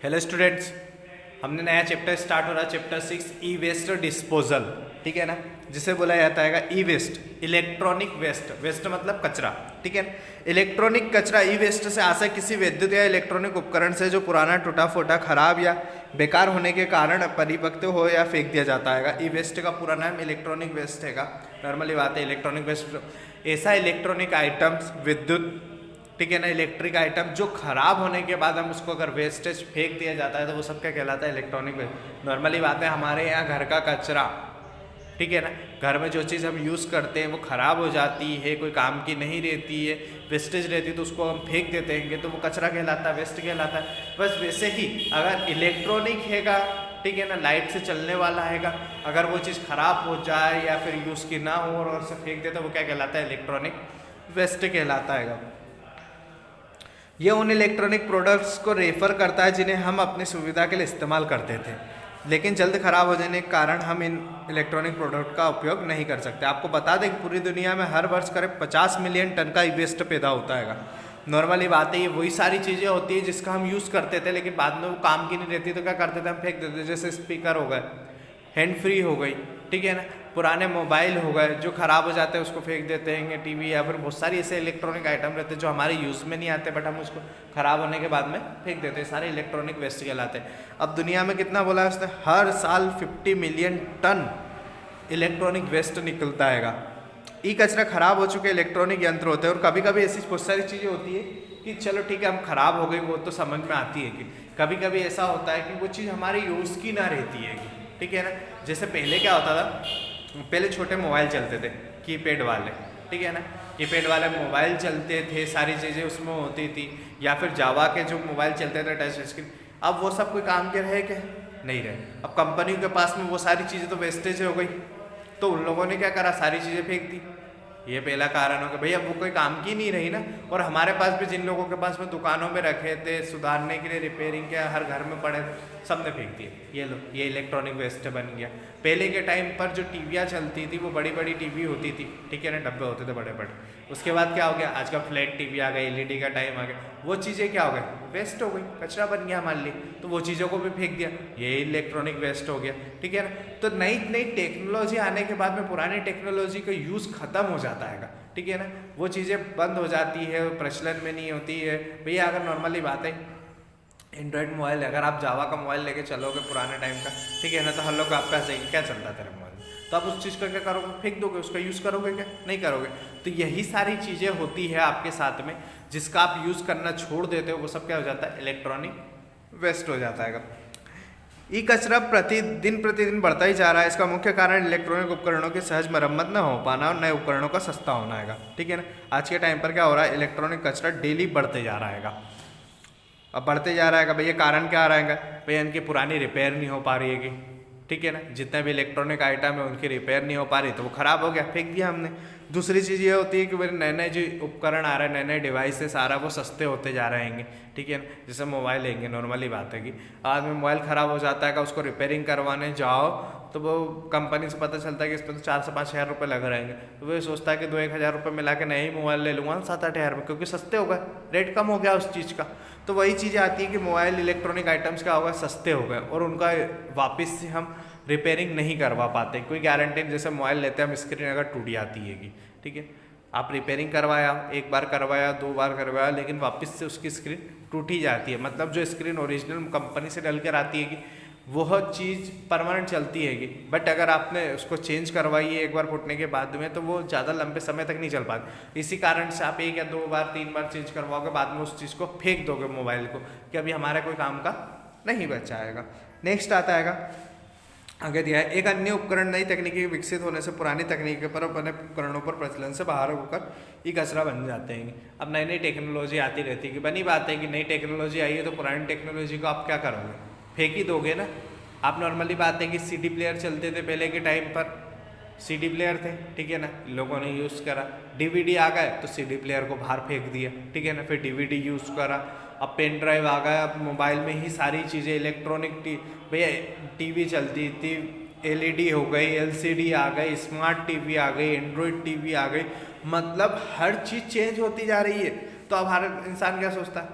Hello students, हमने नया chapter start हो रहा है, चैप्टर 6 ई वेस्ट डिस्पोजल। ठीक है ना, जिसे बोला जाता है ई वेस्ट, इलेक्ट्रॉनिक वेस्ट। वेस्ट मतलब कचरा। ठीक है, इलेक्ट्रॉनिक कचरा ई वेस्ट से आशय किसी विद्युत या इलेक्ट्रॉनिक उपकरण से जो पुराना टूटा फूटा खराब या बेकार होने के कारण परिपक्व हो या फेंक दिया जाता है। ई वेस्ट का पूरा नाम इलेक्ट्रॉनिक वेस्ट है। नॉर्मली बात है, इलेक्ट्रॉनिक वेस्ट ऐसा इलेक्ट्रॉनिक आइटम्स, विद्युत, ठीक है ना, इलेक्ट्रिक आइटम जो खराब होने के बाद हम उसको अगर वेस्टेज फेंक दिया जाता है तो वो सब क्या कहलाता है? Electronic waste. नॉर्मली बात है, हमारे यहाँ घर का कचरा, ठीक है ना, घर में जो चीज़ हम यूज़ करते हैं वो ख़राब हो जाती है, कोई काम की नहीं रहती है, वेस्टेज रहती है, तो उसको हम फेंक देते हैं तो वो कचरा कहलाता है, वेस्ट कहलाता है। बस वैसे ही अगर इलेक्ट्रॉनिक हैगा, ठीक है ना, लाइट से चलने वाला हैगा, अगर वो चीज़ ख़राब हो जाए या फिर यूज़ की ना हो और उसे फेंक दे तो वो क्या कहलाता है? इलेक्ट्रॉनिक वेस्ट कहलाता है। ये उन इलेक्ट्रॉनिक प्रोडक्ट्स को रेफर करता है जिन्हें हम अपनी सुविधा के लिए इस्तेमाल करते थे, लेकिन जल्द खराब हो जाने के कारण हम इन इलेक्ट्रॉनिक प्रोडक्ट का उपयोग नहीं कर सकते। आपको बता दें कि पूरी दुनिया में हर वर्ष करीब 50 मिलियन टन का वेस्ट पैदा होता है। नॉर्मली बात है, ये वही सारी चीज़ें होती है जिसका हम यूज़ करते थे लेकिन बाद में वो काम की नहीं रहती तो क्या करते थे? हम फेंक देते थे। जैसे स्पीकर हो गए, हैंड फ्री हो गई, ठीक है ना, पुराने मोबाइल हो गए जो ख़राब हो जाते हैं उसको फेंक देते हैं, टीवी या फिर बहुत सारी ऐसे इलेक्ट्रॉनिक आइटम रहते हैं जो हमारे यूज़ में नहीं आते बट हम उसको ख़राब होने के बाद में फेंक देते हैं। सारे इलेक्ट्रॉनिक वेस्ट कहलाते हैं। अब दुनिया में कितना बोला है उसने? हर साल 50 मिलियन टन इलेक्ट्रॉनिक वेस्ट निकलता है। ई कचरा खराब हो चुके इलेक्ट्रॉनिक यंत्र होते हैं और कभी कभी ऐसी बहुत सारी चीज़ें होती है कि चलो ठीक है, हम खराब हो गई वो तो समझ में आती है कि कभी कभी ऐसा होता है कि वो चीज़ हमारे यूज़ की ना रहती है, ठीक है ना। जैसे पहले क्या होता था, पहले छोटे मोबाइल चलते थे, कीपैड वाले, ठीक है ना, कीपैड वाले मोबाइल चलते थे, सारी चीज़ें उसमें होती थी, या फिर जावा के जो मोबाइल चलते थे टच स्क्रीन। अब वो सब कोई काम के रहे क्या? नहीं रहे। अब कंपनी के पास में वो सारी चीज़ें तो वेस्टेज हो गई, तो उन लोगों ने क्या करा? सारी चीज़ें फेंक दी। ये पहला कारण हो गया भाई, अब वो कोई काम की नहीं रही ना। और हमारे पास भी जिन लोगों के पास में दुकानों में रखे थे सुधारने के लिए, रिपेयरिंग के हर घर में पड़े, सबने फेंक दिए। ये लो, ये इलेक्ट्रॉनिक वेस्ट बन गया। पहले के टाइम पर जो टीवियाँ चलती थी वो बड़ी बड़ी टीवी होती थी, ठीक है ना, डब्बे होते थे बड़े बड़े। उसके बाद क्या हो गया? आज का फ्लैट टीवी आ गई, एलईडी का टाइम आ गया, वो चीज़ें क्या हो गई? वेस्ट हो गई, कचरा बन गया हमारे लिए, तो वो चीज़ों को भी फेंक दिया, ये इलेक्ट्रॉनिक वेस्ट हो गया, ठीक है ना। तो नई नई टेक्नोलॉजी आने के बाद में पुरानी टेक्नोलॉजी का यूज़ खत्म हो जाता है, ठीक है ना, वो चीज़ें बंद हो जाती है, प्रचलन में नहीं होती है। भैया अगर नॉर्मली बात है, एंड्रॉयड मोबाइल, अगर आप जावा का मोबाइल लेके चलोगे पुराने टाइम का, ठीक है ना, तो हर लोग आपका सही क्या चलता तेरा मोबाइल, तो आप उस चीज़ का क्या करोगे? फेंक दोगे, उसका यूज़ करोगे क्या? नहीं करोगे। तो यही सारी चीज़ें होती है आपके साथ में, जिसका आप यूज़ करना छोड़ देते हो, वो सब क्या हो जाता है? इलेक्ट्रॉनिक वेस्ट हो जाता है। ई कचरा प्रतिदिन बढ़ता ही जा रहा है। इसका मुख्य कारण इलेक्ट्रॉनिक उपकरणों की सहज मरम्मत न हो पाना और नए उपकरणों का सस्ता होना है, ठीक है ना। आज के टाइम पर क्या हो रहा है? इलेक्ट्रॉनिक कचरा डेली बढ़ते जा रहा है। अब बढ़ते जा रहा है भैया, कारण क्या आ रहा है भैया? इनकी पुरानी रिपेयर नहीं हो पा रही है, ठीक है ना, जितने भी इलेक्ट्रॉनिक आइटम है उनकी रिपेयर नहीं हो पा रही तो वो ख़राब हो गया, फेंक दिया हमने। दूसरी चीज़ ये होती है कि भाई नए नए जो उपकरण आ रहे हैं, नए नए डिवाइसेस आ रहा है, वो सस्ते होते जा रहे हैं, ठीक है ना। जैसे मोबाइल लेंगे, नॉर्मली बात है कि आज में मोबाइल ख़राब हो जाता है कि उसको रिपेयरिंग करवाने जाओ तो वो कंपनी से पता चलता है कि इसमें तो 4 से 5 हज़ार रुपये लग रहेंगे, तो वो सोचता है कि 2-1 हज़ार रुपये मिला के नया ही मोबाइल ले लूँगा 7-8 हज़ार में, क्योंकि सस्ते हो गए, रेट कम हो गया उस चीज़ का। तो वही चीज़ें आती है कि मोबाइल इलेक्ट्रॉनिक आइटम्स क्या होगा? सस्ते हो गए और उनका वापस से हम रिपेयरिंग नहीं करवा पाते, कोई गारंटी नहीं। जैसे मोबाइल लेते हैं हम, स्क्रीन अगर टूट जाती है, ठीक है, आप रिपेयरिंग करवाया, एक बार करवाया, 2 बार करवाया, लेकिन वापस से उसकी स्क्रीन टूट ही जाती है। मतलब जो स्क्रीन ओरिजिनल कंपनी से डल कर आती है वह चीज़ परमानेंट चलती है, बट अगर आपने उसको चेंज करवाई है एक बार फूटने के बाद में तो वो ज़्यादा लंबे समय तक नहीं चल पाती। इसी कारण से आप 1 या 2 बार 3 बार चेंज करवाओगे, बाद में उस चीज़ को फेंक दोगे मोबाइल को कि अभी हमारे कोई काम का नहीं बचाएगा। नेक्स्ट आता है आगे दिया है, एक अन्य उपकरण नई तकनीकी विकसित होने से पुरानी तकनीकी पर बने उपकरणों पर प्रचलन से बाहर होकर ये कचरा बन जाते हैं। अब नई नई टेक्नोलॉजी आती रहती है कि बनी बात है कि नई टेक्नोलॉजी आई है तो पुरानी टेक्नोलॉजी को आप क्या करोगे? फेंक ही दोगे ना। आप नॉर्मली बात है कि सीडी प्लेयर चलते थे पहले के टाइम पर, सीडी प्लेयर थे, ठीक है ना, लोगों ने यूज़ करा। डीवीडी आ गए तो सीडी प्लेयर को बाहर फेंक दिया, ठीक है ना, फिर डीवीडी यूज़ करा। अब पेन ड्राइव आ गया, अब मोबाइल में ही सारी चीज़ें इलेक्ट्रॉनिक भैया टीवी चलती थी, एलईडी हो गई, एलसीडी आ गई, स्मार्ट टीवी आ गई, एंड्रॉयड टीवी आ गई, मतलब हर चीज़ चेंज होती जा रही है। तो अब हर इंसान क्या सोचता है?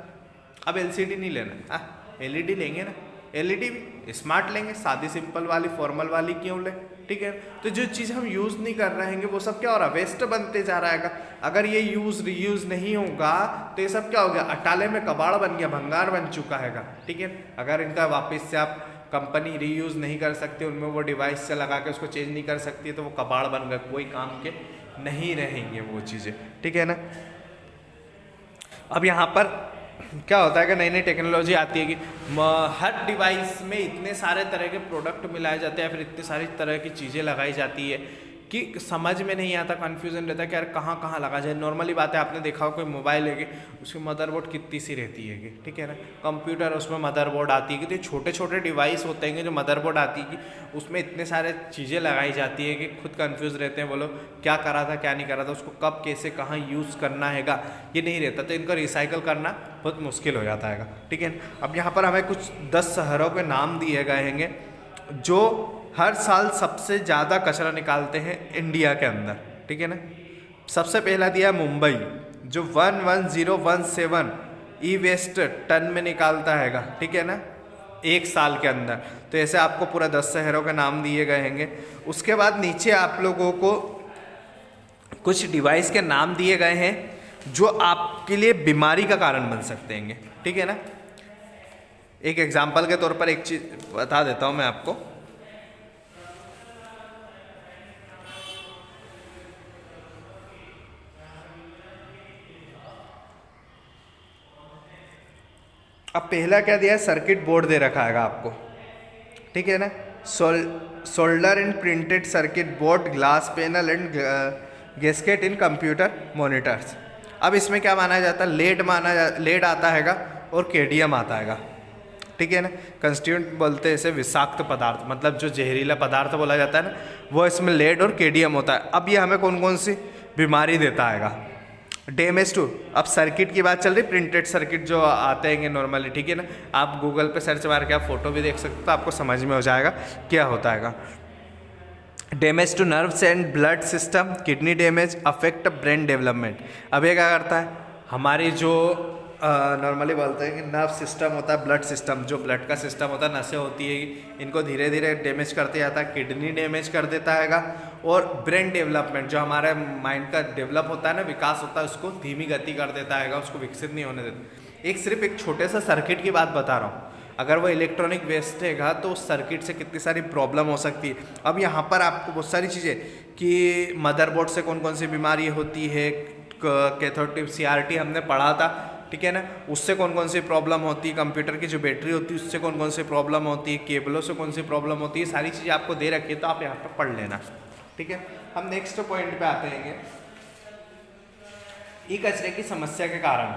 अब एलसीडी नहीं लेना, एलईडी लेंगे ना, एलईडी भी स्मार्ट लेंगे, सादी सिंपल वाली फॉर्मल वाली क्यों ले, ठीक है। तो जो चीज़ हम यूज़ नहीं कर रहे हैं वो सब क्या हो रहा है, वेस्ट बनते जा रहा है। अगर ये रीयूज़ नहीं होगा तो ये सब क्या हो गया, अटाले में कबाड़ बन गया, भंगार बन चुका है, ठीक है। अगर इनका वापस से आप कंपनी रीयूज़ नहीं कर सकते, उनमें वो डिवाइस से लगा के उसको चेंज नहीं कर सकती है, तो वो कबाड़ बन गए, कोई काम के नहीं रहेंगे वो चीज़ें, ठीक है ना। अब यहाँ पर क्या होता है कि नई नई टेक्नोलॉजी आती है कि हर डिवाइस में इतने सारे तरह के प्रोडक्ट मिलाए जाते हैं, फिर इतनी सारी तरह की चीज़ें लगाई जाती है कि समझ में नहीं आता, कन्फ्यूजन रहता है कि यार कहाँ कहाँ लगा जाए। नॉर्मली बात है, आपने देखा हो कोई मोबाइल है कि उसकी मदरबोर्ड कितनी सी रहती है, ठीक है ना। कंप्यूटर उसमें मदरबोर्ड आती है कि छोटे छोटे डिवाइस होते हैं जो मदरबोर्ड आती है कि उसमें इतने सारे चीज़ें लगाई जाती है कि खुद कन्फ्यूज़ रहते हैं, बोलो क्या करा था क्या नहीं करा था, उसको कब कैसे कहाँ यूज़ करना हैगा ये नहीं रहता, तो इनको रिसाइकल करना बहुत मुश्किल हो जाता है, ठीक है। अब यहाँ पर हमें कुछ 10 शहरों के नाम दिए गए हैं जो हर साल सबसे ज़्यादा कचरा निकालते हैं इंडिया के अंदर, ठीक है ना। सबसे पहला दिया है मुंबई, जो 11017 ई वेस्ट टन में निकालता हैगा, ठीक है ना, एक साल के अंदर। तो ऐसे आपको पूरा 10 शहरों के नाम दिए गए हैं। उसके बाद नीचे आप लोगों को कुछ डिवाइस के नाम दिए गए हैं जो आपके लिए बीमारी का कारण बन सकते हैं, ठीक है ना। एक एग्जाम्पल के तौर पर एक चीज़ बता देता हूँ मैं आपको। अब पहला क्या दिया है, सर्किट बोर्ड दे रखा है आपको, ठीक है ना। Solder and printed circuit board, glass panel and gasket in computer monitors. अब इसमें क्या माना जाता है, लेड आता हैगा और केडियम आता हैगा, ठीक है ना। कंस्टिट्यूएंट बोलते हैं इसे विषाक्त पदार्थ, मतलब जो जहरीला पदार्थ बोला जाता है ना, वो इसमें लेड और केडियम होता है। अब ये हमें कौन कौन सी बीमारी देता हैगा, डैमेज टू। अब सर्किट की बात चल रही, प्रिंटेड सर्किट जो आते हैं नॉर्मली, ठीक है ना। आप गूगल पे सर्च मार के आप फोटो भी देख सकते हो, तो आपको समझ में हो जाएगा क्या होता है। Damage two nerves and blood system, kidney damage, affect brain development. अब ये क्या करता है, हमारी जो नॉर्मली बोलते हैं कि नर्व सिस्टम होता है, ब्लड सिस्टम, जो ब्लड का सिस्टम होता है, नसें होती है, इनको धीरे धीरे डैमेज करते जाता है, किडनी डैमेज कर देता हैगा। और ब्रेन डेवलपमेंट, जो हमारे माइंड का डेवलप होता है ना, विकास होता है, उसको धीमी गति कर देता हैगा, उसको विकसित नहीं होने देता। सिर्फ एक छोटे सा सर्किट की बात बता रहा हूँ, अगर वो इलेक्ट्रॉनिक वेस्ट हैगा तो उस सर्किट से कितनी सारी प्रॉब्लम हो सकती है। अब यहाँ पर आपको बहुत सारी चीज़ें कि मदरबोर्ड से कौन कौन सी बीमारी होती है, कैथोड CRT हमने पढ़ा था, ठीक है ना, उससे कौन कौन सी प्रॉब्लम होती है, कंप्यूटर की जो बैटरी होती है उससे कौन कौन सी प्रॉब्लम होती है, केबलों से कौन सी प्रॉब्लम होती है, सारी चीज़ें आपको दे रखी है, तो आप यहाँ पर पढ़ लेना, ठीक है। हम नेक्स्ट पॉइंट पे आते हैं, ई कचरे की समस्या के कारण,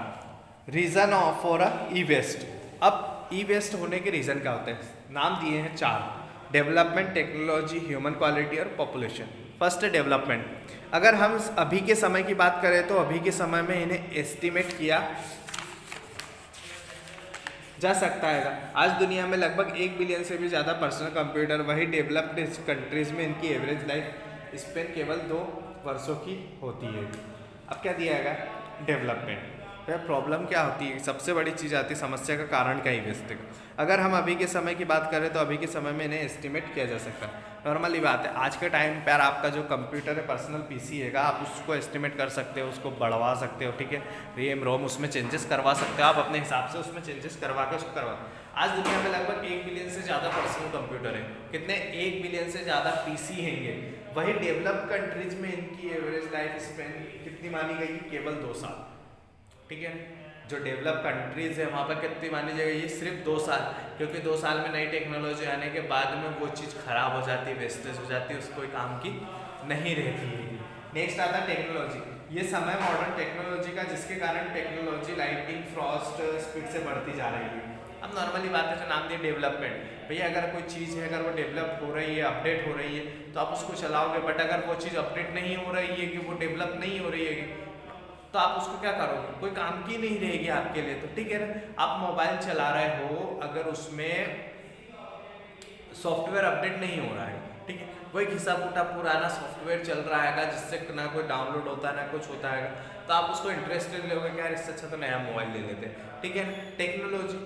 रीज़न फॉर ई वेस्ट। अब ई वेस्ट होने के रीज़न क्या होते हैं, नाम दिए हैं 4, डेवलपमेंट, टेक्नोलॉजी, ह्यूमन क्वालिटी और पॉपुलेशन। फर्स्ट है डेवलपमेंट। अगर हम अभी के समय की बात करें तो अभी के समय में इन्हें एस्टिमेट किया जा सकता है। आज दुनिया में लगभग 1 बिलियन से भी ज़्यादा पर्सनल कंप्यूटर, वही डेवलप्ड कंट्रीज में इनकी एवरेज लाइफ स्पेन केवल 2 वर्षों की होती है। अब क्या दिया गया, डेवलपमेंट। फिर प्रॉब्लम क्या होती है, सबसे बड़ी चीज़ आती है समस्या का कारण क्या है वेस्ट का। अगर हम अभी के समय की बात करें तो अभी के समय में इन्हें एस्टिमेट किया जा सकता है। नॉर्मली बात है, आज के टाइम पर आपका जो कंप्यूटर है, पर्सनल PC हैगा, आप उसको एस्टिमेट कर सकते हो, उसको बढ़वा सकते हो, ठीक है, रैम रोम उसमें चेंजेस करवा सकते हो, आप अपने हिसाब से उसमें चेंजेस करवा के उसको करवा। आज दुनिया में लगभग 1 बिलियन से ज़्यादा पर्सनल कंप्यूटर है, कितने 1 बिलियन से ज़्यादा PC हैंगे। वही डेवलप्ड कंट्रीज में इनकी एवरेज लाइफ स्पेन कितनी मानी गई, केवल 2 साल, ठीक है। जो डेवलप कंट्रीज़ है वहाँ पर कितनी मानी जाएगी, ये सिर्फ 2 साल, क्योंकि 2 साल में नई टेक्नोलॉजी आने के बाद में वो चीज़ खराब हो जाती है, वेस्टेज हो जाती है, उसको कोई काम की नहीं रहती है। नेक्स्ट आता है टेक्नोलॉजी। ये समय मॉडर्न टेक्नोलॉजी का, जिसके कारण टेक्नोलॉजी लाइटिंग, फ्रॉस्ट स्पीड से बढ़ती जा रही है। अब नॉर्मली बात है, जो नाम दिए डेवलपमेंट, भैया अगर कोई चीज़ है, अगर वो डेवलप हो रही है, अपडेट हो रही है, तो आप उसको चलाओगे, बट अगर वो चीज़ अपडेट नहीं हो रही है, कि वो डेवलप नहीं हो रही है, तो आप उसको क्या करोगे, कोई काम की नहीं रहेगी आपके लिए, तो ठीक है ना। आप मोबाइल चला रहे हो, अगर उसमें सॉफ्टवेयर अपडेट नहीं हो रहा है, ठीक है, वही घिसा पुटा पुराना सॉफ्टवेयर चल रहा है, जिससे ना कोई डाउनलोड होता है ना कुछ होता है, तो आप उसको इंटरेस्टेड लोगे कि यार इससे अच्छा तो नया मोबाइल ले लेते हैं, ठीक है। टेक्नोलॉजी,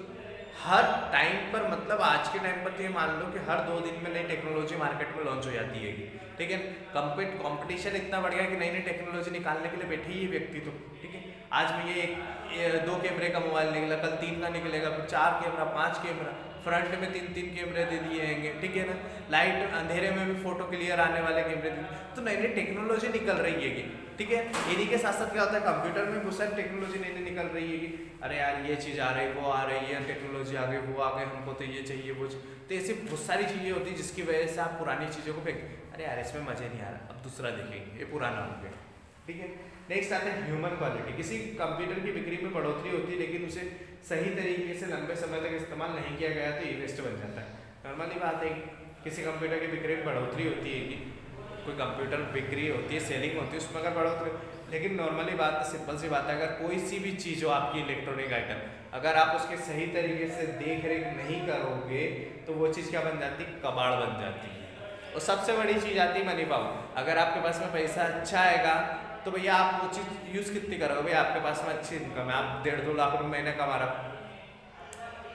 हर टाइम पर, मतलब आज के टाइम पर तो ये मान लो कि हर 2 दिन में नई टेक्नोलॉजी मार्केट में लॉन्च हो जाती है, ठीक है। कंपटीशन इतना बढ़ गया कि नई नई टेक्नोलॉजी निकालने के लिए बैठे ही ये व्यक्ति तो, ठीक है। आज में ये 2 कैमरे का मोबाइल निकला, कल 3 का निकलेगा, फिर 4 कैमरा, 5 कैमरा, फ्रंट में 3 कैमरे दे दिए हैं, ठीक है ना। लाइट अंधेरे में भी फोटो क्लियर आने वाले कैमरे दे, तो नई नई टेक्नोलॉजी निकल रही है, ठीक है। इन्हीं के साथ साथ क्या होता है, कंप्यूटर में बहुत सारी टेक्नोलॉजी नई नई निकल रही है। अरे यार ये चीज़ आ रही, वो आ रही है, टेक्नोलॉजी आ गई, वो आ गई, हमको तो ये चाहिए, वो तो ऐसी बहुत सारी चीज़ें होती है जिसकी वजह से आप पुरानी चीज़ों को फेंक, अरे यार इसमें मज़े नहीं आ रहा, अब दूसरा देखेंगे, ये पुराना हो गया, ठीक है। नेक्स्ट आता है ह्यूमन क्वालिटी। किसी कंप्यूटर की बिक्री में बढ़ोतरी होती है लेकिन उसे सही तरीके से लंबे समय तक इस्तेमाल नहीं किया गया तो ई वेस्ट बन जाता है। नॉर्मली बात है, किसी कंप्यूटर की बिक्री में बढ़ोतरी होती है, कि कोई कंप्यूटर बिक्री होती है, सेलिंग होती है, उसमें अगर बढ़ोतरी, लेकिन नॉर्मली बात है, सिंपल सी बात है, अगर कोई सी भी चीज़ हो आपकी इलेक्ट्रॉनिक आइटम, अगर आप उसके सही तरीके से देख रेख नहीं करोगे तो वो चीज़ क्या बन जाती है, कबाड़ बन जाती है। और सबसे बड़ी चीज़ आती है मनी पावर। अगर आपके पास में पैसा अच्छा आएगा तो भैया आप वो चीज़ यूज़ कितनी करोगे, भैया आपके पास में अच्छी इनकम है, आप 1.5-2 लाख रुपये महीने कमा रहे,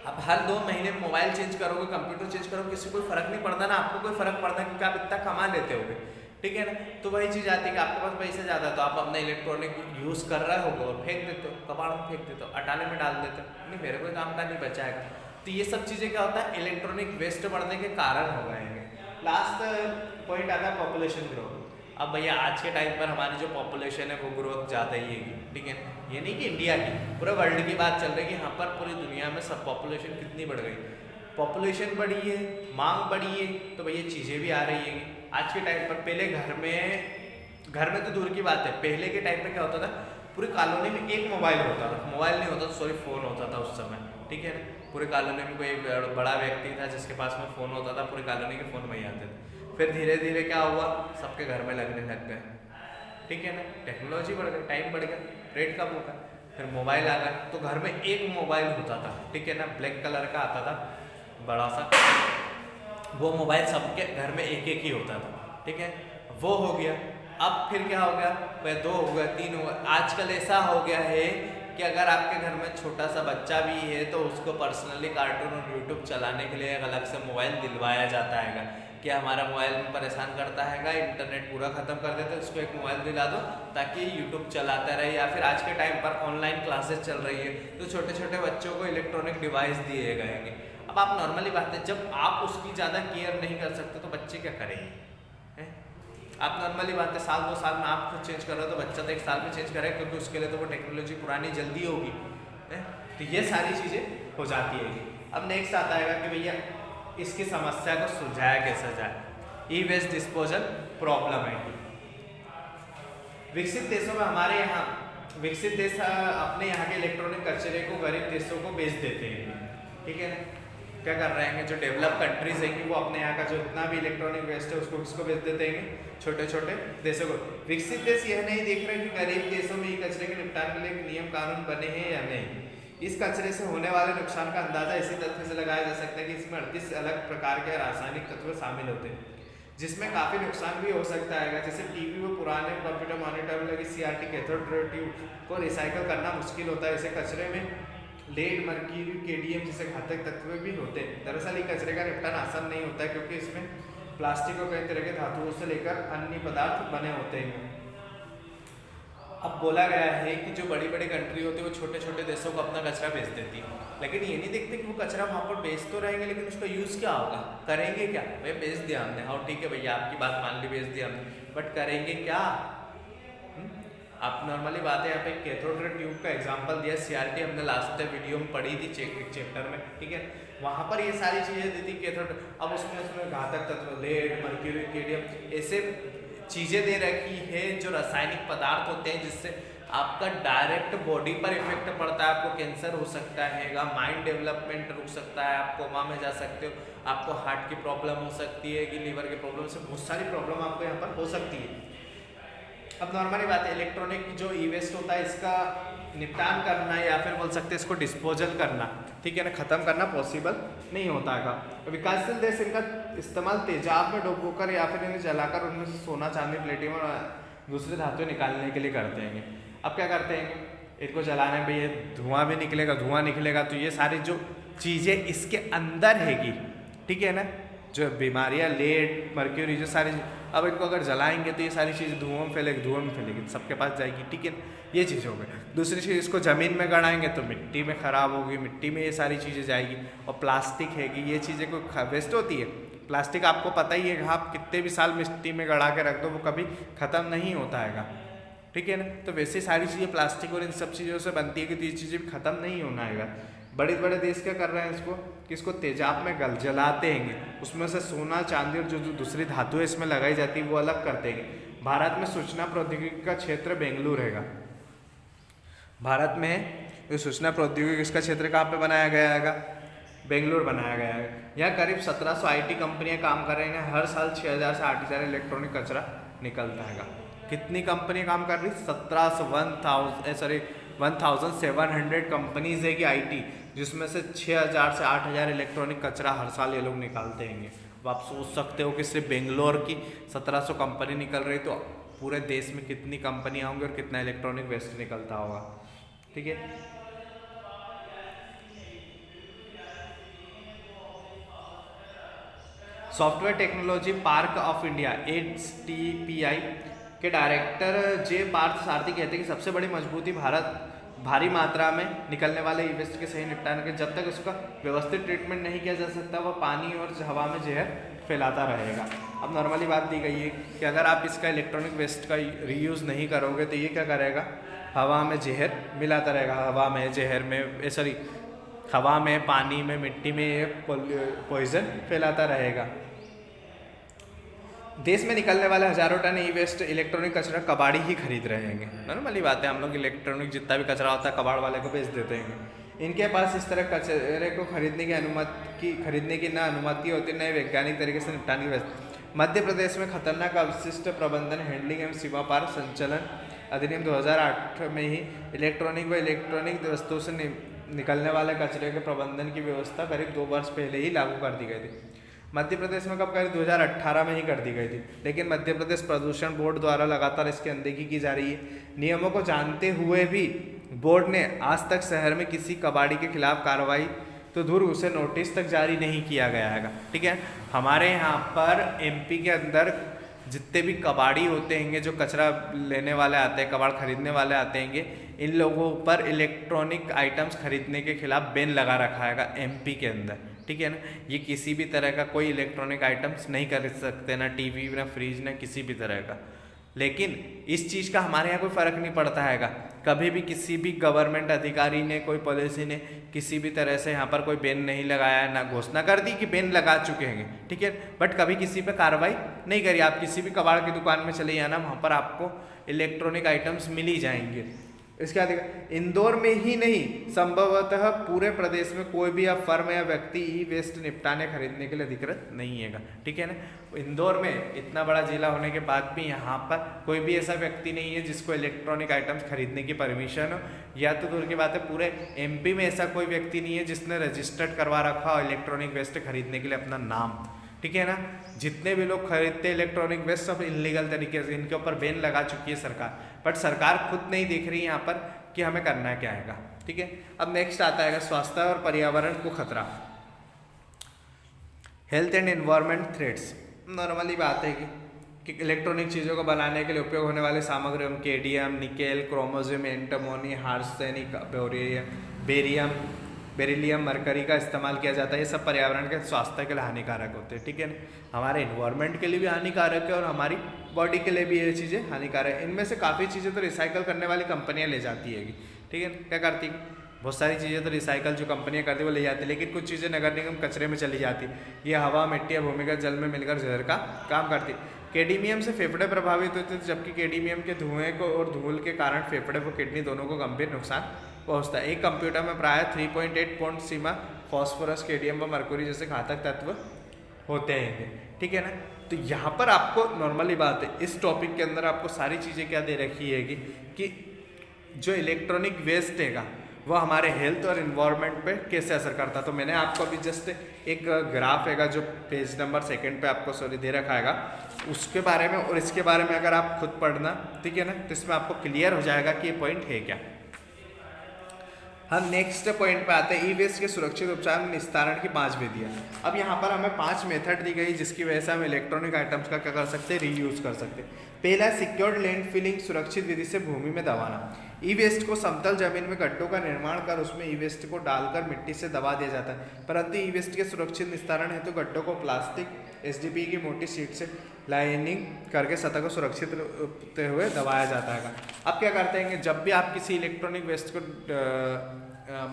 आप हर 2 महीने मोबाइल चेंज करोगे, कंप्यूटर चेंज करोगे, किसी को फर्क नहीं पड़ता ना, आपको कोई फर्क पड़ता क्योंकि आप इतना कमा लेते होगे, ठीक है ना। तो वही चीज़ आती है कि आपके पास पैसे ज़्यादा तो आप अपना इलेक्ट्रॉनिक यूज़ कर रहे होगे और फेंक देते हो, कबाड़ में फेंक देते हो, अटाने में डाल देते हो, नहीं मेरे कोई काम का नहीं बचाएगा। तो ये सब चीज़ें क्या होता है, इलेक्ट्रॉनिक वेस्ट बढ़ने के कारण हो गए हैं। लास्ट पॉइंट आता है पॉपुलेशन ग्रोथ। अब भैया आज के टाइम पर हमारी जो पॉपुलेशन है वो ग्रोथ ज़्यादा ही है, ठीक है। ये नहीं कि इंडिया की, पूरे वर्ल्ड की बात चल रही है कि यहाँ पर पूरी दुनिया में सब पॉपुलेशन कितनी बढ़ गई, पॉपुलेशन बढ़ी है, मांग बढ़ी है, तो भैया चीज़ें भी आ रही है। आज के टाइम पर पहले घर में तो दूर की बात है, पहले के टाइम पर क्या होता था, पूरी कॉलोनी में एक मोबाइल होता था, मोबाइल नहीं होता, सॉरी फ़ोन होता था उस समय, ठीक है ना। पूरी कॉलोनी में कोई बड़ा व्यक्ति था जिसके पास में फ़ोन होता था, पूरी कॉलोनी के फ़ोन वही आते थे। फिर धीरे धीरे क्या हुआ, सबके घर में लगने लग गए, ठीक है ना। टेक्नोलॉजी बढ़ गई, टाइम बढ़ गया, रेट कम हो गया, फिर मोबाइल आ गया, तो घर में एक मोबाइल होता था, ठीक है ना, ब्लैक कलर का आता था बड़ा सा, वो मोबाइल सबके घर में एक एक ही होता था, ठीक है। वो हो गया, अब फिर क्या हो गया, वह 2 हो गया, 3 हो गया। आजकल ऐसा हो गया है कि अगर आपके घर में छोटा सा बच्चा भी है तो उसको पर्सनली कार्टून और यूट्यूब चलाने के लिए एक अलग से मोबाइल दिलवाया जाता है कि हमारा मोबाइल में परेशान करता है, इंटरनेट पूरा ख़त्म कर देते, उसको एक मोबाइल दिला दो ताकि यूट्यूब चलाता रहे। या फिर आज के टाइम पर ऑनलाइन क्लासेस चल रही है तो छोटे छोटे बच्चों को इलेक्ट्रॉनिक डिवाइस दिए गए हैं। अब आप नॉर्मली बात है, जब आप उसकी ज़्यादा केयर नहीं कर सकते तो बच्चे क्या करेंगे, हैं? आप नॉर्मली बात है, 1-2 साल में आप खुद चेंज कर रहे हो तो बच्चा तो 1 साल में चेंज करेगा, क्योंकि उसके लिए तो वो टेक्नोलॉजी पुरानी जल्दी होगी, है? तो ये सारी चीज़ें हो जाती है। अब नेक्स्ट आता है कि भैया इसकी समस्या को सुलझाया कैसे जाए। ई वेस्ट डिस्पोजल प्रॉब्लम है। विकसित देशों में, हमारे यहाँ विकसित देश अपने यहाँ के इलेक्ट्रॉनिक कचरे को गरीब देशों को बेच देते हैं, ठीक है ना। क्या कर रहे हैं, जो डेवलप कंट्रीज हैं कि वो अपने यहाँ का जो इतना भी इलेक्ट्रॉनिक वेस्ट है उसको किसको बेच देते हैं, छोटे छोटे देशों को। विकसित देश यह नहीं देख रहे कि गरीब देशों में ये कचरे के निपटान के लिए नियम कानून बने हैं या नहीं। इस कचरे से होने वाले नुकसान का अंदाजा इसी तथ्य से लगाया जा सकता है कि इसमें 38 अलग प्रकार के रासायनिक तत्व शामिल होते हैं, जिसमें काफ़ी नुकसान भी हो सकता है। जैसे टीवी व पुराने कंप्यूटर मॉनिटर में लगी CRT कैथोड ट्यूब को रिसाइकल करना मुश्किल होता है। इसे कचरे में लेड, मर्क्यूरी, केडमियम जैसे घातक तत्व भी होते हैं। दरअसल ये कचरे का निपटान आसान नहीं होता है क्योंकि इसमें प्लास्टिक और कई तरह के धातुओं से लेकर अन्य पदार्थ बने होते हैं। अब बोला गया है कि जो बड़ी बड़ी कंट्री होती है वो छोटे छोटे देशों को अपना कचरा बेच देती है, लेकिन ये नहीं देखते कि वो कचरा वहाँ पर बेच तो रहेंगे लेकिन उसका यूज़ क्या होगा, करेंगे क्या। भाई बेच दिया हमने, हाँ ठीक है भैया आपकी बात मान ली, बेच दिया हमने, बट करेंगे क्या। आप नॉर्मली बात है, यहाँ पे कैथोड रे ट्यूब का एग्जांपल दिया, CRT हमने लास्ट वीडियो में पढ़ी थी चैप्टर में, ठीक है। वहाँ पर ये सारी चीज़ें दी थी कैथोड। अब उसमें घातक तत्व लेड, मर्क्यूरी, केडमियम ऐसे चीज़ें दे रखी है जो रासायनिक पदार्थ होते हैं जिससे आपका डायरेक्ट बॉडी पर इफेक्ट पड़ता है। आपको कैंसर हो सकता है, माइंड डेवलपमेंट रुक सकता है, आप कोमा में जा सकते हो, आपको हार्ट की प्रॉब्लम हो सकती है कि लीवर की प्रॉब्लम से बहुत सारी प्रॉब्लम आपको यहाँ पर हो सकती है। अब नॉर्मली बात है, इलेक्ट्रॉनिक जो ई वेस्ट होता है इसका निपटान करना या फिर बोल सकते हैं इसको डिस्पोजल करना, ठीक है ना, ख़त्म करना पॉसिबल नहीं होता है। विकासशील देश इनका इस्तेमाल तेजाब में डुबोकर या फिर इन्हें जलाकर उनमें से सोना, चांदी, प्लेटिनम और दूसरे धातुएं निकालने के लिए करते हैं। अब क्या करते हैं, इनको जलाने में ये धुआं भी निकलेगा, धुआं निकलेगा तो ये सारी जो चीज़ें इसके अंदर हैगी, ठीक है ना, जो बीमारियां, लेड, मर्क्यूरी, जो सारी, अब इनको अगर जलाएंगे तो ये सारी चीज़ें धुआं में फैलेगी, सबके पास जाएगी, ठीक है, ये चीज़ हो गई। दूसरी चीज़, इसको ज़मीन में गड़ाएंगे तो मिट्टी में ख़राब होगी, मिट्टी में ये सारी चीज़ें जाएगी। और प्लास्टिक हैगी, ये चीज़ें को वेस्ट होती है। प्लास्टिक आपको पता ही है, आप कितने भी साल मिट्टी में गड़ा के रख दो वो कभी ख़त्म नहीं होता हैगा, ठीक है ना। तो वैसे सारी चीज़ें प्लास्टिक और इन सब चीज़ों से बनती है कि तो ये चीज़ें भी ख़त्म नहीं होना हैगा। बड़े बड़े देश क्या कर रहे हैं इसको, कि इसको तेजाब में जलाते हैं, उसमें से सोना, चांदी और जो दूसरी धातुएं इसमें लगाई जाती है वो अलग करते हैं। भारत में सूचना प्रौद्योगिकी का क्षेत्र बेंगलुरु रहेगा। भारत में ये सूचना प्रौद्योगिकी इसका क्षेत्र कहाँ पे बनाया गया हैगा, बेंगलुरु बनाया गया है। यहाँ करीब 1700 IT कंपनियां काम कर रही हैं। हर साल 6000 से 8000 इलेक्ट्रॉनिक कचरा निकलता है। कितनी कंपनियां काम कर रही, 1700 कंपनीज है कि IT, जिसमें से 6000 से 8000 इलेक्ट्रॉनिक कचरा हर साल ये लोग निकालते हैं। अब आप सोच सकते हो कि सिर्फ बेंगलोर की 1700 कंपनी निकल रही तो पूरे देश में कितनी कंपनियां होंगी और कितना इलेक्ट्रॉनिक वेस्ट निकलता होगा, ठीक है। Software technology park of India STPI के डायरेक्टर जे पार्थ सारथी कहते हैं कि सबसे बड़ी मजबूती भारी मात्रा में निकलने वाले ई वेस्ट के सही निपटान के, जब तक उसका व्यवस्थित ट्रीटमेंट नहीं किया जा सकता वह पानी और हवा में जहर फैलाता रहेगा। अब नॉर्मली बात दी गई है कि अगर आप इसका इलेक्ट्रॉनिक वेस्ट का रीयूज़ नहीं करोगे तो ये क्या करेगा, हवा में जहर मिलाता रहेगा, हवा में, जहर में, सॉरी, हवा में, पानी में, मिट्टी में ये पॉइजन फैलाता रहेगा। देश में निकलने वाले हजारों टन ई वेस्ट इलेक्ट्रॉनिक कचरा कबाड़ी ही खरीद रहे हैं। नॉर्मली बात है, हम लोग इलेक्ट्रॉनिक जितना भी कचरा होता है कबाड़ वाले को बेच देते हैं। इनके पास इस तरह कचरे को खरीदने की न अनुमति होती, न वैज्ञानिक तरीके से निपटाने की व्यवस्था। मध्य प्रदेश में खतरनाक अवशिष्ट प्रबंधन, हैंडलिंग एवं सीमा पार संचलन अधिनियम 2008 में ही इलेक्ट्रॉनिक व इलेक्ट्रॉनिक वस्तुओं से निकलने वाले कचरे के प्रबंधन की व्यवस्था करीब 2 वर्ष पहले ही लागू कर दी गई थी। मध्य प्रदेश में कब करीब 2018 में ही कर दी गई थी, लेकिन मध्य प्रदेश प्रदूषण बोर्ड द्वारा लगातार इसकी अनदेखी की जा रही है। नियमों को जानते हुए भी बोर्ड ने आज तक शहर में किसी कबाड़ी के खिलाफ कार्रवाई तो दूर, उसे नोटिस तक जारी नहीं किया गया है, ठीक है। हमारे यहाँ पर MP के अंदर जितने भी कबाड़ी होते हैं, जो कचरा लेने वाले आते हैं, कबाड़ खरीदने वाले आते हैं, इन लोगों पर इलेक्ट्रॉनिक आइटम्स खरीदने के खिलाफ बैन लगा रखा है MP के अंदर, ठीक है ना। ये किसी भी तरह का कोई इलेक्ट्रॉनिक आइटम्स नहीं खरीद सकते, ना टीवी, ना फ्रिज, ना किसी भी तरह का। लेकिन इस चीज़ का हमारे यहाँ कोई फ़र्क नहीं पड़ता हैगा। कभी भी किसी भी गवर्नमेंट अधिकारी ने, कोई पॉलिसी ने किसी भी तरह से यहाँ पर कोई बैन नहीं लगाया है, ना घोषणा कर दी कि बैन लगा चुके हैं, ठीक है, बट कभी किसी पे कार्रवाई नहीं करी। आप किसी भी कबाड़ की दुकान में चले जाना, वहाँ पर आपको इलेक्ट्रॉनिक आइटम्स मिल ही जाएंगे। इसके बाद इंदौर में ही नहीं, संभवतः पूरे प्रदेश में कोई भी अब फर्म या व्यक्ति ई वेस्ट निपटाने खरीदने के लिए अधिकृत नहीं है, ठीक है ना। इंदौर में इतना बड़ा जिला होने के बाद भी यहाँ पर कोई भी ऐसा व्यक्ति नहीं है जिसको इलेक्ट्रॉनिक आइटम्स खरीदने की परमिशन हो, या तो दूर की बात है पूरे MP में ऐसा कोई व्यक्ति नहीं है जिसने रजिस्टर्ड करवा रखा हो इलेक्ट्रॉनिक वेस्ट खरीदने के लिए अपना नाम, ठीक है ना। जितने भी लोग खरीदते इलेक्ट्रॉनिक वेस्ट सब इनलीगल तरीके से, इनके ऊपर बैन लगा चुकी है सरकार, बट सरकार खुद नहीं देख रही है यहाँ पर कि हमें करना क्या है, ठीक है। अब नेक्स्ट आता है स्वास्थ्य और पर्यावरण को खतरा, health and environment threats. Normally बात है कि इलेक्ट्रॉनिक चीज़ों को बनाने के लिए उपयोग होने वाले सामग्रियों में cadmium, nickel, chromosome, antimony, arsenic, beryllium, mercury का इस्तेमाल किया जाता है। ये सब पर्यावरण के स्वास्थ्य के लिए हानिकारक होते हैं, ठीक है ना। हमारे इन्वायरमेंट के लिए भी हानिकारक है और हमारी बॉडी के लिए भी ये चीज़ें हानिकारक है। इनमें से काफ़ी चीज़ें तो रिसाइकल करने वाली कंपनियां ले जाती है, ठीक है। क्या करती, बहुत सारी चीज़ें तो रिसाइकल जो कंपनियां करती है वो ले जाती है, लेकिन कुछ चीज़ें नगर निगम कचरे में चली जाती है। ये हवा, मिट्टी या भूमिगत जल में मिलकर जहर का काम करती है। केडमियम से फेफड़े प्रभावित होते हैं, जबकि केडमियम के धुएं को और धूल के कारण फेफड़े व किडनी दोनों को गंभीर नुकसान पहुंचता है। एक कंप्यूटर में प्राय 3.8 पॉइंट सीमा फॉस्फोरस, केडियम व मरकुरी जैसे घातक तत्व होते हैं, ठीक है ना। तो यहाँ पर आपको नॉर्मली बात है, इस टॉपिक के अंदर आपको सारी चीज़ें क्या दे रखी है कि जो इलेक्ट्रॉनिक वेस्ट हैगा वो हमारे हेल्थ और इन्वायरमेंट पे कैसे असर करता है। तो मैंने आपको अभी जस्ट एक ग्राफ हैगा जो पेज नंबर 2 पे आपको दे रखा हैगा, उसके बारे में और इसके बारे में अगर आप खुद पढ़ना, ठीक है ना, तो इसमें आपको क्लियर हो जाएगा कि ये पॉइंट है क्या। हम नेक्स्ट पॉइंट पे आते हैं, ई वेस्ट के सुरक्षित उपचार में निस्तारण की 5 विधियाँ। अब यहाँ पर हमें 5 मेथड दी गई जिसकी वजह से हम इलेक्ट्रॉनिक आइटम्स का क्या कर सकते हैं, रीयूज कर सकते हैं। पहला, सिक्योर्ड लैंड फिलिंग, सुरक्षित विधि से भूमि में दबाना। ई वेस्ट को समतल जमीन में गड्ढों का निर्माण कर उसमें ई वेस्ट को डालकर मिट्टी से दबा दिया जाता है, परंतु ई वेस्ट के सुरक्षित निस्तारण हेतु गड्ढों को प्लास्टिक एसडीपी की मोटी शीट से लाइनिंग करके सतह को सुरक्षित होते हुए दबाया जाता है। अब क्या करते हैं कि जब भी आप किसी इलेक्ट्रॉनिक वेस्ट को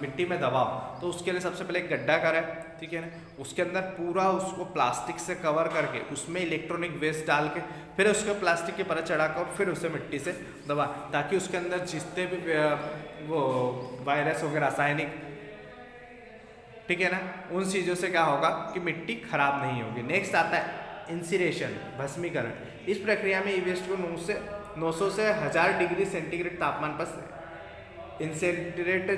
मिट्टी में दबाओ तो उसके लिए सबसे पहले एक गड्ढा करें, ठीक है ना, उसके अंदर पूरा उसको प्लास्टिक से कवर करके उसमें इलेक्ट्रॉनिक वेस्ट डाल के फिर उसको प्लास्टिक की परत चढ़ाकर फिर उसे मिट्टी से दबा, ताकि उसके अंदर जितने भी वो वायरस हो गए रासायनिक, ठीक है ना, उन चीज़ों से क्या होगा कि मिट्टी खराब नहीं होगी। नेक्स्ट आता है इंसिरेशन, भस्मीकरण। इस प्रक्रिया में ई वेस्ट को 900 से 1000 डिग्री सेंटीग्रेड तापमान पर इंसिनरेट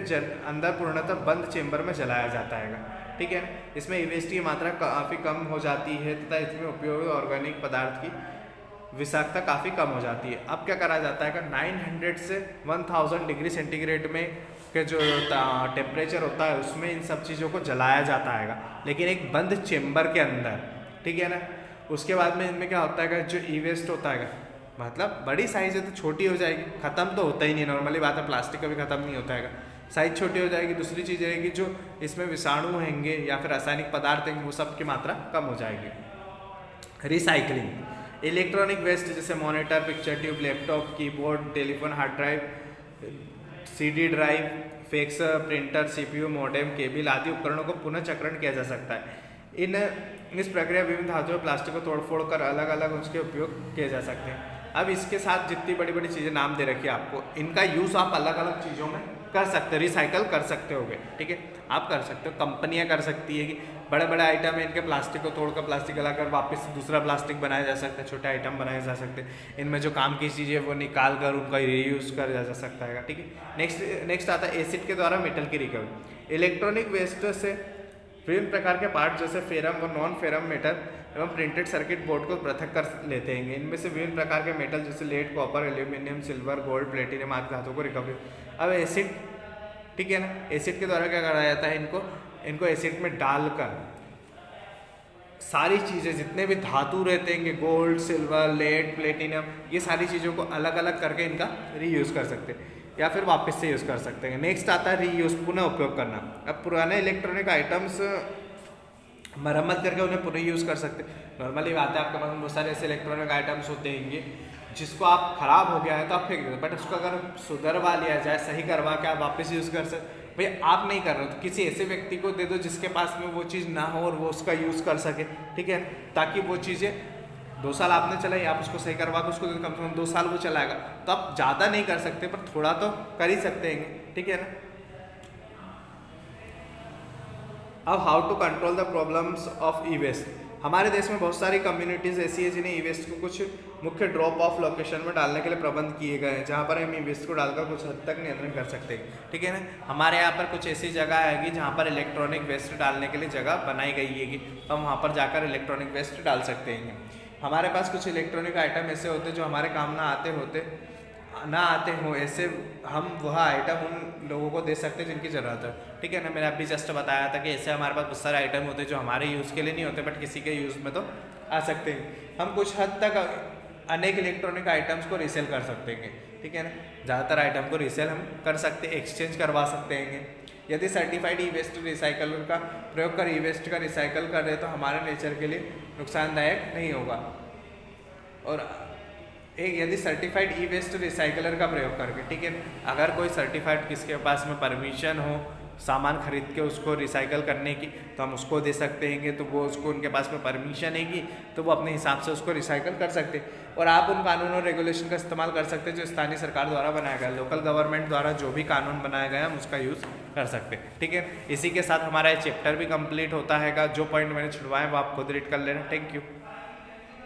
अंदर पूर्णतः बंद चेंबर में जलाया जाता है, ठीक है। इसमें ई वेस्ट की मात्रा काफ़ी कम हो जाती है तथा इसमें उपयोग ऑर्गेनिक पदार्थ की विषाक्तता काफ़ी कम हो जाती है। अब क्या करा जाता है कि 900 से 1000 डिग्री सेंटीग्रेड में के जो टेम्परेचर होता है उसमें इन सब चीज़ों को जलाया जाता है, लेकिन एक बंद चेम्बर के अंदर, ठीक है ना। उसके बाद में इनमें क्या होता है कि जो ई वेस्ट होता है, मतलब बड़ी साइज़ है तो छोटी हो जाएगी, ख़त्म तो होता ही नहीं, नॉर्मली बात है, प्लास्टिक कभी ख़त्म नहीं होता है, साइज़ छोटी हो जाएगी। दूसरी चीज़ रहेगी जो इसमें विषाणु होंगे या फिर रासायनिक पदार्थ होंगे वो सब की मात्रा कम हो जाएगी। रिसाइकलिंग, इलेक्ट्रॉनिक वेस्ट जैसे monitor, picture tube, laptop, keyboard, telephone, hard drive, CD drive, fax printer, CPU, modem, cable आदि उपकरणों को पुनः चक्रण किया जा सकता है। इस प्रक्रिया विभिन्न धातुओं प्लास्टिक को तोड़फोड़ कर अलग अलग उसके उपयोग किए जा सकते हैं। अब इसके साथ जितनी बड़ी बड़ी चीज़ें नाम दे रखी है आपको, इनका यूज़ आप अलग अलग चीज़ों में कर सकते हो, रिसाइकल कर सकते होगे, ठीक है, आप कर सकते हो। कंपनियां कर सकती है कि बड़े बड़े आइटम है इनके प्लास्टिक को तोड़कर प्लास्टिक गलाकर वापस से दूसरा प्लास्टिक बनाया जा सकता है, छोटे आइटम बनाए जा सकते हैं। इनमें जो काम की चीज़ें वो निकाल कर उनका रीयूज़ कर जा सकता है, ठीक है। नेक्स्ट आता है एसिड के द्वारा मेटल की रिकवरी। इलेक्ट्रॉनिक वेस्ट से विभिन्न प्रकार के पार्ट जैसे फेरम व नॉन फेरम मेटल एवं प्रिंटेड सर्किट बोर्ड को पृथक कर लेते हैं। इनमें से विभिन्न प्रकार के मेटल जैसे lead, copper, aluminium, silver, gold, platinum आदि धातुओं को रिकवरी। अब एसिड, ठीक है ना, एसिड के द्वारा क्या कराया जाता है, इनको एसिड में डालकर सारी चीज़ें जितने भी धातु रहते हैं, गोल्ड, सिल्वर, लेड, प्लेटिनियम, ये सारी चीज़ों को अलग अलग करके इनका रीयूज़ कर सकते हैं या फिर वापस से यूज़ कर सकते हैं। नेक्स्ट आता है रीयूज़, पुनः उपयोग करना। अब पुराने इलेक्ट्रॉनिक आइटम्स मरम्मत करके उन्हें पुनः यूज़ कर सकते हैं। नॉर्मली बात है, आपके पास बहुत सारे ऐसे इलेक्ट्रॉनिक आइटम्स होते हैं जिसको आप ख़राब हो गया है तो आप फेंक देते, बट उसको अगर सुधरवा लिया जाए, सही करवा के आप वापस यूज़ कर सकते। भैया आप नहीं कर रहे हो तो किसी ऐसे व्यक्ति को दे दो जिसके पास में वो चीज़ ना हो और वो उसका यूज़ कर सके, ठीक है, ताकि वो चीज़ें 2 साल आपने चलाई, आप उसको सही करवा के उसको कम से कम 2 साल वो चलाएगा। तो आप ज़्यादा नहीं कर सकते पर थोड़ा तो कर ही सकते हैं, ठीक है ना। अब how to control the problems of e waste. हमारे देश में बहुत सारी कम्युनिटीज़ ऐसी है जिन्हें ई वेस्ट को कुछ मुख्य ड्रॉप ऑफ लोकेशन में डालने के लिए प्रबंध किए गए हैं, जहाँ पर हम ई वेस्ट को डालकर कुछ हद तक नियंत्रण कर सकते हैं, ठीक है ना। हमारे यहाँ पर कुछ ऐसी जगह है जहाँ पर इलेक्ट्रॉनिक वेस्ट डालने के लिए जगह बनाई गई है, तो हम वहाँ पर जाकर इलेक्ट्रॉनिक वेस्ट डाल सकते हैं। हमारे पास कुछ इलेक्ट्रॉनिक आइटम ऐसे होते हैं जो हमारे काम ना आते हों, ऐसे हम वह आइटम उन लोगों को दे सकते हैं जिनकी ज़रूरत है, ठीक है ना। मैंने अभी जस्ट बताया था कि ऐसे हमारे पास बहुत सारे आइटम होते हैं जो हमारे यूज़ के लिए नहीं होते बट किसी के यूज़ में तो आ सकते हैं। हम कुछ हद तक अनेक इलेक्ट्रॉनिक आइटम्स को रीसेल कर सकते हैं, ठीक है ना। ज़्यादातर आइटम को रीसेल हम कर सकते हैं, एक्सचेंज करवा सकते हैं। यदि सर्टिफाइड ई वेस्ट रिसाइकलर का प्रयोग कर ई वेस्ट का रिसाइकल कर रहे तो हमारे नेचर के लिए नुकसानदायक नहीं होगा। और यदि सर्टिफाइड ई वेस्ट रिसाइकलर का प्रयोग करके, ठीक है, अगर कोई सर्टिफाइड किसके पास में परमिशन हो सामान खरीद के उसको रिसाइकल करने की तो हम उसको दे सकते हैं, तो वो उसको उनके पास में परमिशन है तो वो अपने हिसाब से उसको रिसाइकल कर सकते हैं। और आप उन कानून और रेगुलेशन का इस्तेमाल कर सकते हैं जो स्थानीय सरकार द्वारा बनाया गया, लोकल गवर्नमेंट द्वारा जो भी कानून बनाया गया हम उसका यूज़ कर सकते हैं, ठीक है। इसी के साथ हमारा ये चैप्टर भी कंप्लीट होता है। जो पॉइंट मैंने छुड़वाए वो आप खुद रीड कर लेना। Thank you.